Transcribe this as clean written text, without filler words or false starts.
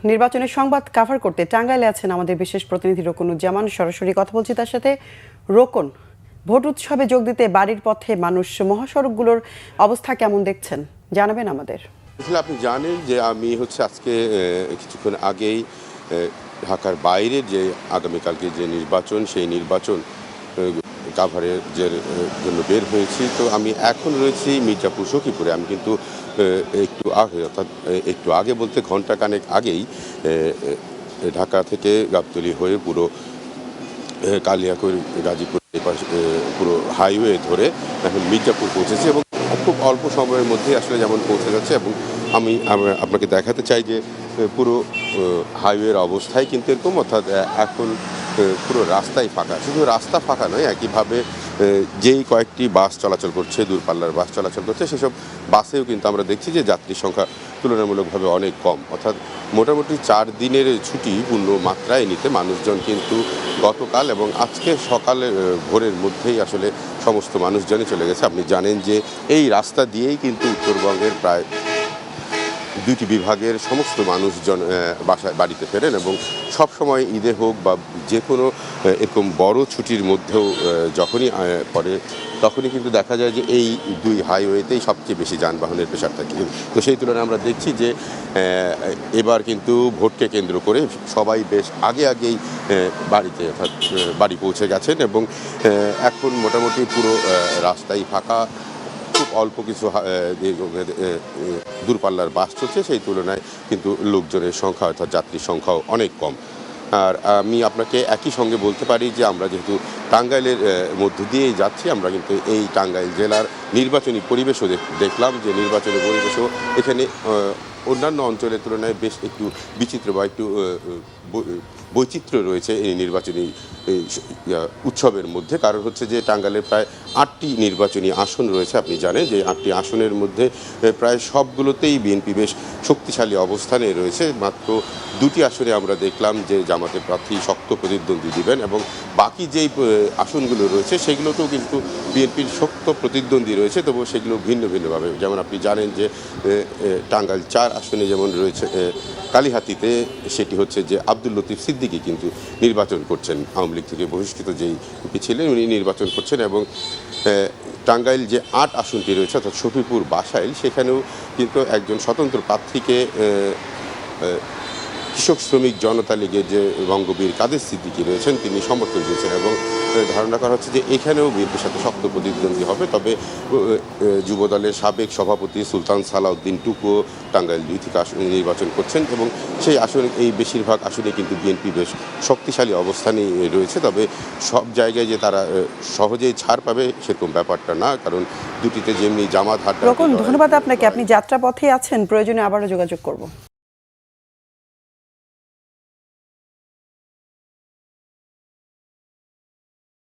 নির্বাচনের সংবাদ কভার করতে টাঙ্গাইলে আছেন আমাদের বিশেষ প্রতিনিধি রোকনুজ্জামান। সরাসরি কথা বলছি তার সাথে। রোকন, ভোট উৎসবে যোগ দিতে বাড়ির পথে মানুষ, মহাসড়কগুলোর অবস্থা কেমন দেখছেন জানাবেন আমাদের। আপনি জানেন যে আমি আজকে কিছুক্ষণ আগেই ঢাকার বাইরে যে আগামীকালকে যে নির্বাচন, সেই নির্বাচন কাভারের জন্য বের হয়েছি। তো আমি এখন রয়েছি মির্জাপুর সখীপুরে। আমি কিন্তু একটু আগে বলতে ঘণ্টাখানেক আগেই ঢাকা থেকে গাবতলী হয়ে পুরো কালিয়াকৈর গাজীপুর পুরো হাইওয়ে ধরে এখন মির্জাপুর পৌঁছেছি এবং খুব অল্প সময়ের মধ্যে আসলে যেমন পৌঁছে যাচ্ছে। এবং আমি আপনাকে দেখাতে চাই যে পুরো হাইওয়ের অবস্থায় কিন্তু এরকম, অর্থাৎ এখন পুরো রাস্তাই ফাঁকা। শুধু রাস্তা ফাঁকা নয়, একইভাবে যেই কয়েকটি বাস চলাচল করছে, দূরপাল্লার বাস চলাচল করছে, সেসব বাসেও কিন্তু আমরা দেখছি যে যাত্রীর সংখ্যা তুলনামূলকভাবে অনেক কম। অর্থাৎ মোটামুটি 4 দিনের ছুটি পূর্ণ মাত্রায় নিতে মানুষজন কিন্তু গতকাল এবং আজকে সকালে ভোরের মধ্যেই আসলে সমস্ত মানুষজনই চলে গেছে। আপনি জানেন যে এই রাস্তা দিয়েই কিন্তু উত্তরবঙ্গের প্রায় 2টি বিভাগের সমস্ত মানুষজন বাড়িতে ফেরেন এবং সব সময় ঈদে হোক বা যে কোনো এরকম বড় ছুটির মধ্যেও যখনই পড়ে তখনই কিন্তু দেখা যায় যে এই 2 হাইওয়েতেই সবচেয়ে বেশি যানবাহনের প্রেসার থাকে। তো সেই তুলনায় আমরা দেখছি যে এবার কিন্তু ভোটকে কেন্দ্র করে সবাই বেশ আগেই বাড়িতে, অর্থাৎ বাড়ি পৌঁছে গেছেন এবং এখন মোটামুটি পুরো রাস্তাই ফাঁকা। খুব অল্প কিছু দূরপাল্লার বাস চলছে, সেই তুলনায় কিন্তু লোকজনের সংখ্যা, অর্থাৎ যাত্রীর সংখ্যাও অনেক কম। আর আমি আপনাকে একই সঙ্গে বলতে পারি যে আমরা যেহেতু টাঙ্গাইলের মধ্য দিয়েই যাচ্ছি, আমরা কিন্তু এই টাঙ্গাইল জেলার নির্বাচনী পরিবেশও দেখলাম যে নির্বাচনী পরিবেশও এখানে অন্যান্য অঞ্চলের তুলনায় বেশ একটু বিচিত্র বা একটু বৈচিত্র্য রয়েছে এই নির্বাচনী উৎসবের মধ্যে। কারণ যে টাঙ্গাইলের প্রায় 8টি নির্বাচনী আসন রয়েছে। আপনি জানেন যে 8টি আসনের মধ্যে প্রায় সবগুলোতেই বিএনপি বেশ শক্তিশালী অবস্থানে রয়েছে। মাত্র 2টি আসনে আমরা দেখলাম যে জামাতের প্রার্থী শক্ত প্রতিদ্বন্দ্বী দিবেন এবং বাকি যেই আসনগুলো রয়েছে সেগুলোতেও কিন্তু বিএনপির শক্ত প্রতিদ্বন্দ্বী রয়েছে, তবুও সেগুলো ভিন্নভাবে। যেমন আপনি জানেন যে টাঙ্গাইল 4 আসনে যেমন রয়েছে কালিহাতীতে, সেটি যে আব্দুল লতিফ সিদ্দিকী কিন্তু নির্বাচন করছেন। আওয়ামী লীগ থেকে বহিষ্কৃত যেই এমপি ছিলেন উনি নির্বাচন করছেন এবং টাঙ্গাইল যে 8 আসনটি রয়েছে, অর্থাৎ শফিপুর বাসাইল, সেখানেও কিন্তু একজন স্বতন্ত্র প্রার্থীকে কৃষক শ্রমিক জনতা লীগের যে বঙ্গবীর কাদের সিদ্দিকী রয়েছেন তিনি সমর্থন দিয়েছেন এবং ধারণা করা হচ্ছে যে এখানেও বিএনপির সাথে শক্ত প্রতিদ্বন্দ্বী হবে। তবে যুবদলের সাবেক সভাপতি সুলতান সালাউদ্দিন টুকু টাঙ্গাইল 2 থেকে আসনে নির্বাচন করছেন এবং সেই আসনে এই বেশিরভাগ আসনে কিন্তু বিএনপি বেশ শক্তিশালী অবস্থানেই রয়েছে। তবে সব জায়গায় যে তারা সহজেই ছাড় পাবে সেরকম ব্যাপারটা না, কারণ দুটিতে যেমনি জামাত হাট। ধন্যবাদ আপনাকে। আপনি যাত্রাপথে আছেন, প্রয়োজনে আবারও যোগাযোগ করব।